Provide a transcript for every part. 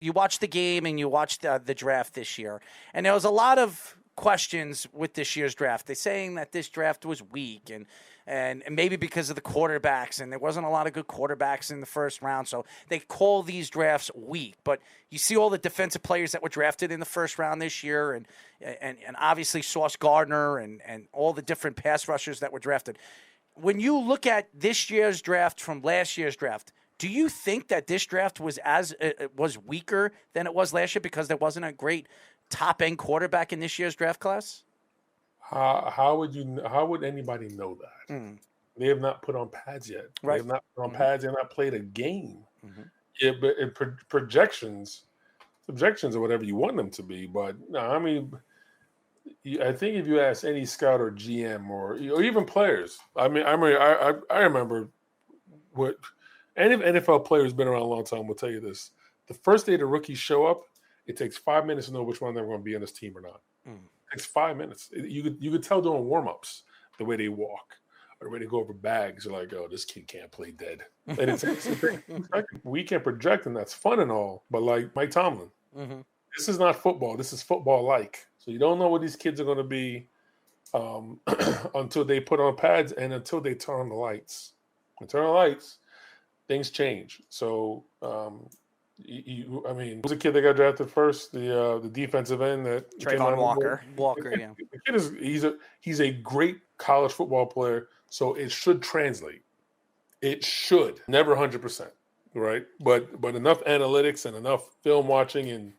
you watched the game and you watched the draft this year, and there was a lot of questions with this year's draft. They're saying that this draft was weak and maybe because of the quarterbacks, and there wasn't a lot of good quarterbacks in the first round, so they call these drafts weak. But you see all the defensive players that were drafted in the first round this year, and obviously Sauce Gardner and all the different pass rushers that were drafted. When you look at this year's draft from last year's draft, do you think that this draft was weaker than it was last year because there wasn't a great top end quarterback in this year's draft class? How would anybody know that? They have not put on pads yet. Right. They have not put on pads. They have not played a game. Mm-hmm. Yeah, but projections are whatever you want them to be. But no, I mean, I think if you ask any scout or GM or even players, I remember what any NFL player who's been around a long time will tell you this: the first day the rookies show up, it takes 5 minutes to know which one they're going to be on this team or not. It takes 5 minutes. You could tell during warm-ups the way they walk or the way they go over bags. You're like, oh, this kid can't play dead. And we can project, and that's fun and all. But like Mike Tomlin, this is not football. This is football-like. So you don't know what these kids are going to be until they put on pads and until they turn on the lights. When they turn on the lights, things change. So, who's the kid that got drafted first? The defensive end that Trayvon Walker. Yeah. The kid he's a great college football player, so it should translate. It should never 100%, right? But enough analytics and enough film watching, and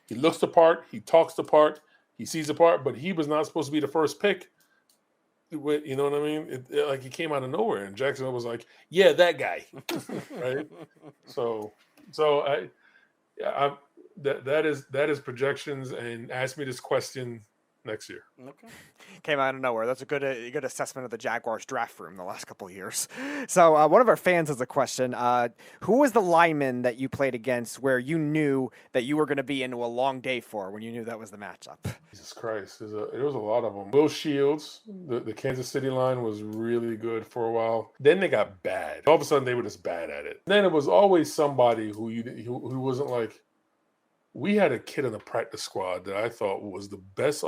he looks the part, he talks the part, he sees the part. But he was not supposed to be the first pick. You know what I mean? Like he came out of nowhere, and Jacksonville was like, "Yeah, that guy," right? So that is projections. And ask me this question next year. Okay. Came out of nowhere. That's a good assessment of the Jaguars draft room the last couple of years. So one of our fans has a question. Who was the lineman that you played against where you knew that you were going to be into a long day for when you knew that was the matchup? Jesus Christ. There was a lot of them. Will Shields, the Kansas City line was really good for a while. Then they got bad. All of a sudden they were just bad at it. Then it was always somebody who wasn't like, we had a kid in the practice squad that I thought was the best.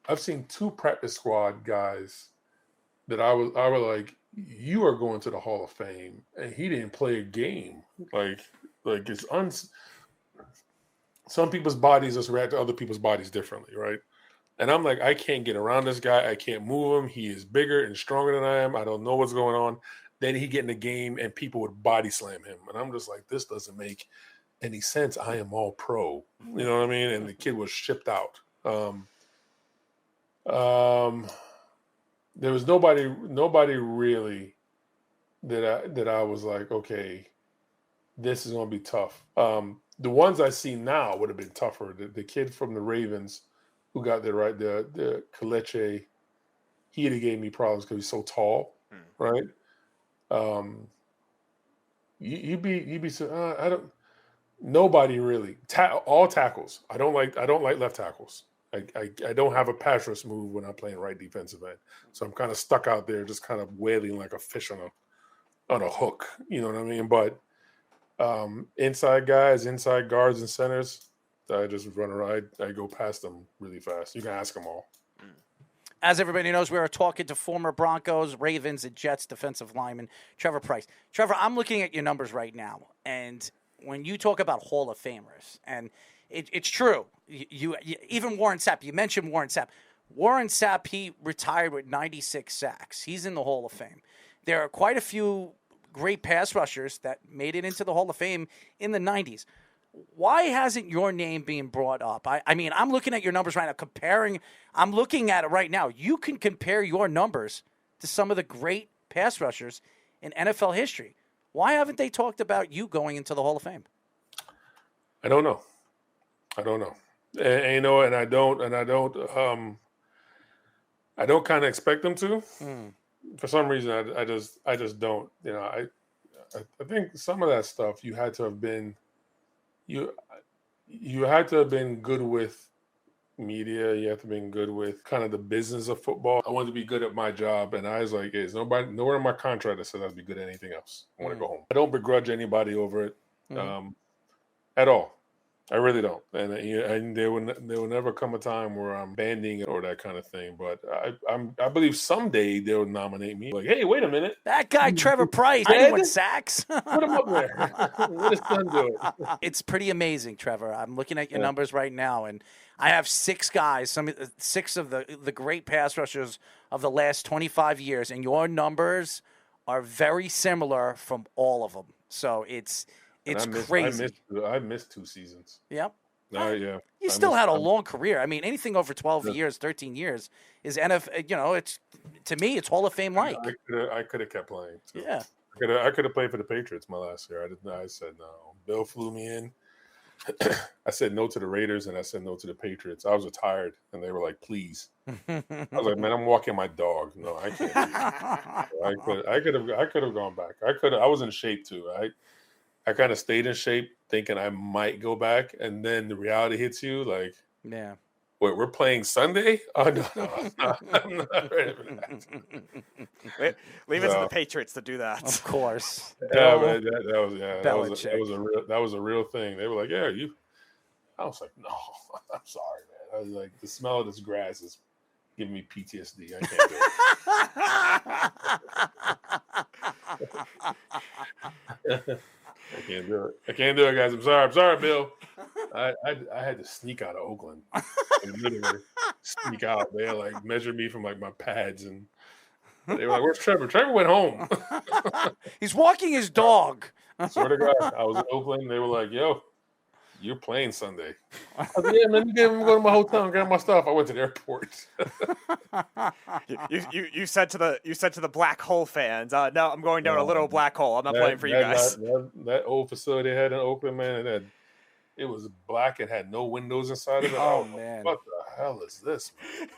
I've seen two practice squad guys that I was like, you are going to the Hall of Fame, and he didn't play a game. Like it's some people's bodies just react to other people's bodies differently, right? And I'm like, I can't get around this guy. I can't move him. He is bigger and stronger than I am. I don't know what's going on. Then he get in the game, and people would body slam him, and I'm just like, this doesn't make any sense. I am all pro, you know what I mean? And the kid was shipped out. There was nobody really that I was like, okay, this is gonna be tough. The ones I see now would have been tougher. The kid from the Ravens who got there, right? The Kelechi, he'd have gave me problems because he's so tall, right? You'd be so I don't. Nobody really. All tackles. I don't like left tackles. I don't have a pass rush move when I'm playing right defensive end. So I'm kind of stuck out there just kind of wailing like a fish on a hook. You know what I mean? But inside guys, inside guards and centers, I just run around. I go past them really fast. You can ask them all. As everybody knows, we are talking to former Broncos, Ravens, and Jets defensive lineman Trevor Pryce. Trevor, I'm looking at your numbers right now, and when you talk about Hall of Famers, and it's true, you even Warren Sapp, you mentioned Warren Sapp. Warren Sapp, he retired with 96 sacks. He's in the Hall of Fame. There are quite a few great pass rushers that made it into the Hall of Fame in the 90s. Why hasn't your name being brought up? I mean, I'm looking at your numbers right now, I'm looking at it right now. You can compare your numbers to some of the great pass rushers in NFL history. Why haven't they talked about you going into the Hall of Fame? I don't know. And I don't kind of expect them to. For some reason, I just don't. You know, I think some of that stuff you had to have been good with media. You have to have been good with kind of the business of football. I wanted to be good at my job, and I was like, "There's nowhere in my contract that says I'd be good at anything else. I want to go home. I don't begrudge anybody over it at all. I really don't, and there will never come a time where I'm banding it or that kind of thing. But I believe someday they'll nominate me. Like, hey, wait a minute, That guy, Trevor Pryce, dead? 91 sacks. Put him up there. Let his son do it. It's pretty amazing, Trevor. I'm looking at your Yeah. numbers right now, and I have 6 guys, six of the great pass rushers of the last 25 years, and your numbers are very similar from all of them. So it's crazy. I missed 2 seasons. Yep. Yeah. You still had a long career. I mean, anything over 12 years, 13 years is NFL. You know, it's to me, it's Hall of Fame like. I could have kept playing. Too. Yeah. I could have played for the Patriots my last year. I said no. Bill flew me in. I said no to the Raiders and I said no to the Patriots. I was retired, and they were like, "Please." I was like, "Man, I'm walking my dog. No, I can't." I could have gone back. I was in shape too. I kind of stayed in shape, thinking I might go back, and then the reality hits you. Like, Yeah. wait, we're playing Sunday? Oh no, I'm not ready for that. Leave it to the Patriots to do that. Of course. Yeah, but that was a real thing. They were like, "Yeah, you." I was like, "No, I'm sorry, man." I was like, the smell of this grass is giving me PTSD. I can't do it. I can't do it. I can't do it, guys. I'm sorry, Bill. I had to sneak out of Oakland. And literally sneak out. They like measured me from like my pads, and they were like, "Where's Trevor?" Trevor went home. He's walking his dog. Swear to God, I was in Oakland. They were like, "Yo, you're playing Sunday." I was like, "Yeah, man, you gave him go to my hotel and grab my stuff." I went to the airport. You said to the black hole fans, "No, I'm going down a little black hole. I'm not playing for you guys." That old facility they had in Oakland, man, it was black. It had no windows inside of it. Oh man, what the hell is this, man?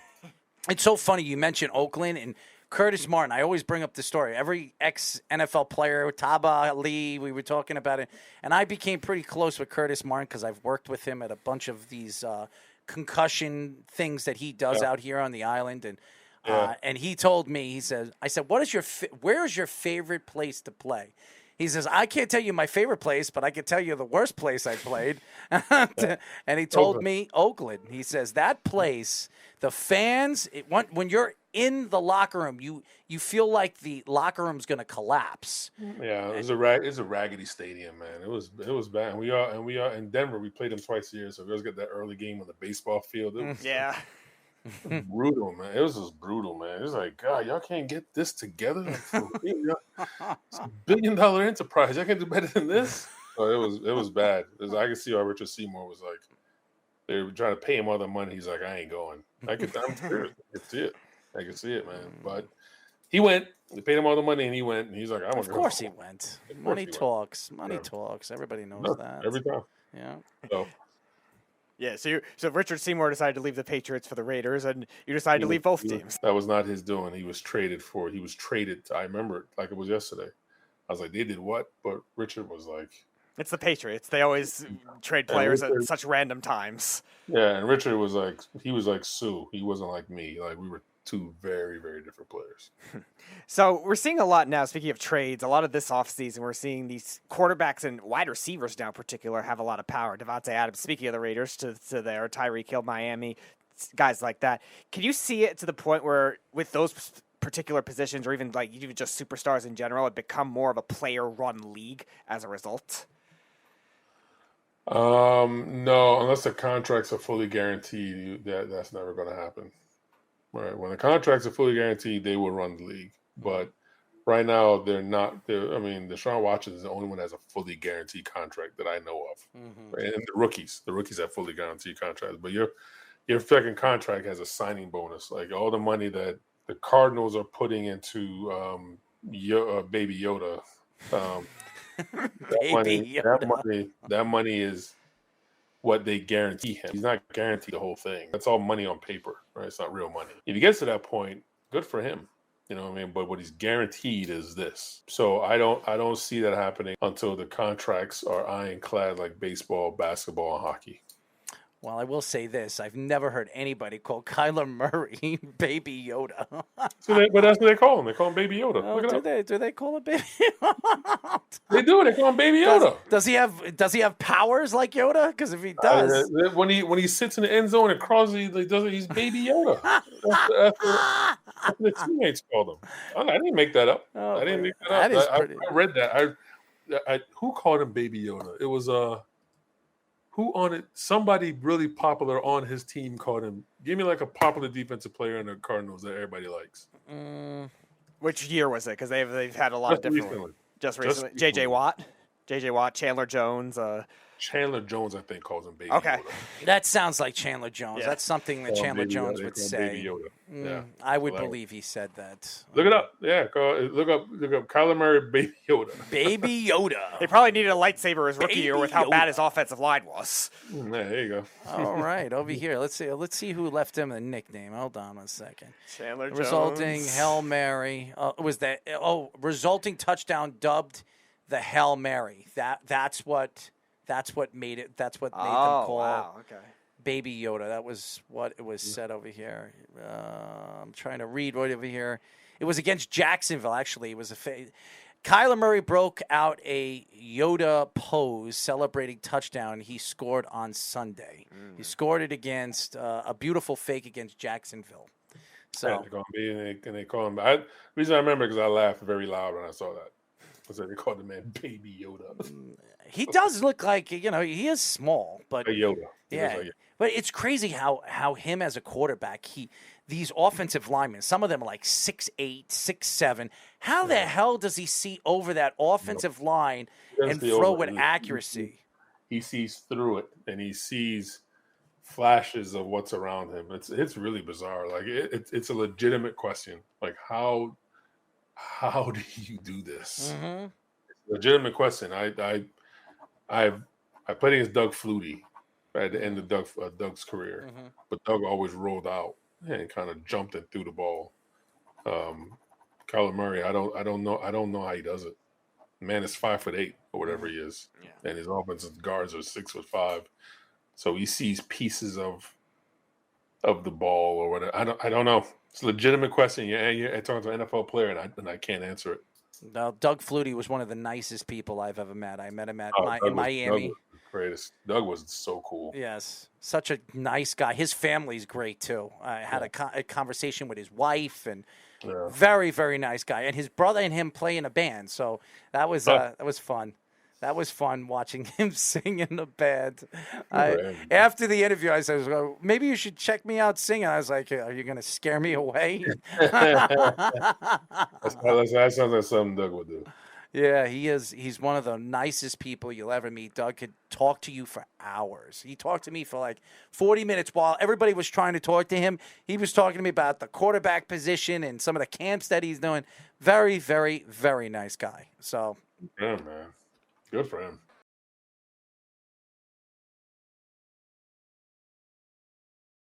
It's so funny you mentioned Oakland and Curtis Martin. I always bring up the story. Every ex-NFL player, Taba Lee, we were talking about it. And I became pretty close with Curtis Martin because I've worked with him at a bunch of these concussion things that he does out here on the island. And he told me, I said, where is your favorite place to play? He says, I can't tell you my favorite place, but I can tell you the worst place I played. And he told me Oakland. He says, that place, the fans, when you're in the locker room, you feel like the locker room's going to collapse. Yeah, it's a raggedy stadium, man. It was bad. And we are in Denver. We played them twice a year, so we always get that early game on the baseball field. It was brutal, man. It was just brutal, man. It was like, God, y'all can't get this together. It's a $1 billion enterprise. Y'all can't do better than this. So it was bad. I could see how Richard Seymour was like, they were trying to pay him all the money. He's like, I ain't going. I'm serious. I could see it, man. But he went. They paid him all the money, and he went. And he's like, I want to go. Of course he went. Money talks. Money talks. Everybody knows that. Every time. Yeah. So. Yeah, so Richard Seymour decided to leave the Patriots for the Raiders, and you decided to leave both teams. That was not his doing. He was traded. I remember it like it was yesterday. I was like, they did what? But Richard was like, it's the Patriots. They always trade players at such random times. Yeah, and Richard was like, Sue. He wasn't like me. Like, we were two very, very different players. So we're seeing a lot now, speaking of trades, a lot of this offseason, we're seeing these quarterbacks and wide receivers now in particular have a lot of power. Devontae Adams, speaking of the Raiders, to there, Tyreek Hill, Miami, guys like that. Can you see it to the point where with those particular positions or even just superstars in general, it become more of a player-run league as a result? No, unless the contracts are fully guaranteed, that's never going to happen. Right. When the contracts are fully guaranteed, they will run the league. But right now, they're not. Deshaun Watson is the only one that has a fully guaranteed contract that I know of. Mm-hmm. And the rookies have fully guaranteed contracts. But your second contract has a signing bonus, like all the money that the Cardinals are putting into Baby Yoda. That money is what they guarantee him. He's not guaranteed the whole thing. That's all money on paper, right? It's not real money. If he gets to that point, good for him. You know what I mean? But what he's guaranteed is this. So I don't see that happening until the contracts are ironclad like baseball, basketball, and hockey. Well, I will say this: I've never heard anybody call Kyler Murray Baby Yoda. But that's what they call him. They call him Baby Yoda. Oh, Look it do up. they? Do they call him Baby? They do. They call him Baby Yoda. Does he have powers like Yoda? Because if he does, When he sits in the end zone and crosses, he's Baby Yoda. That's what the teammates called him. I didn't make that up. Oh, I didn't make that that up. is pretty. I read that. Who called him Baby Yoda? It was who on it? Somebody really popular on his team called him. Give me like a popular defensive player in the Cardinals that everybody likes. Which year was it? Because they've had a lot of different ones. Just recently. J.J. Watt, Chandler Jones. Chandler Jones, I think, calls him Baby Okay. Yoda. That sounds like Chandler Jones. Yeah. That's something that Chandler Jones would say. Baby Yoda. Yeah. I would believe he said that. Look it up. Yeah, look up Kyler Murray, Baby Yoda. Baby Yoda. They probably needed a lightsaber his rookie year Baby with how Yoda. bad his offensive line was. Yeah, there you go. All right, over here. Let's see who left him a nickname. Hold on a second. Chandler Jones. Resulting Hail Mary resulting touchdown dubbed the Hail Mary. That's what made it. That's what made them call wow. Okay. Baby Yoda. That was what it was said over here. I'm trying to read right over here. It was against Jacksonville. Actually, it was Kyler Murray broke out a Yoda pose celebrating touchdown he scored on Sunday. He scored it against a beautiful fake against Jacksonville. So they call him. The reason I remember because I laughed very loud when I saw that. Was that they called the man Baby Yoda. he does look like, he is small, but A Yoda. He looks yeah. like it. But it's crazy how him as a quarterback, these offensive linemen, some of them are like 6'8", 6'7". How the hell does he see over that offensive line and throw with accuracy? He sees through it, and he sees flashes of what's around him. It's really bizarre. Like it's a legitimate question. Like how do you do this? Mm-hmm. It's a legitimate question. I played against Doug Flutie at the end of Doug's career, but Doug always rolled out and kind of jumped and threw the ball. Kyler Murray, I don't know how he does it. Man is 5'8" or whatever he is, and his offensive guards are 6'5", so he sees pieces of the ball or whatever. I don't know. It's a legitimate question. You're talking to an NFL player, and I can't answer it. Now, Doug Flutie was one of the nicest people I've ever met. I met him at Miami. Doug was greatest. Doug was so cool. Yes, such a nice guy. His family's great too. I had a conversation with his wife, and very, very nice guy. And his brother and him play in a band, so that was fun. That was fun watching him sing in the band. After the interview, I said, maybe you should check me out singing. I was like, are you going to scare me away? That sounds like something Doug would do. Yeah, he is. He's one of the nicest people you'll ever meet. Doug could talk to you for hours. He talked to me for like 40 minutes while everybody was trying to talk to him. He was talking to me about the quarterback position and some of the camps that he's doing. Very, very, very nice guy. So, Yeah, man. Good for him.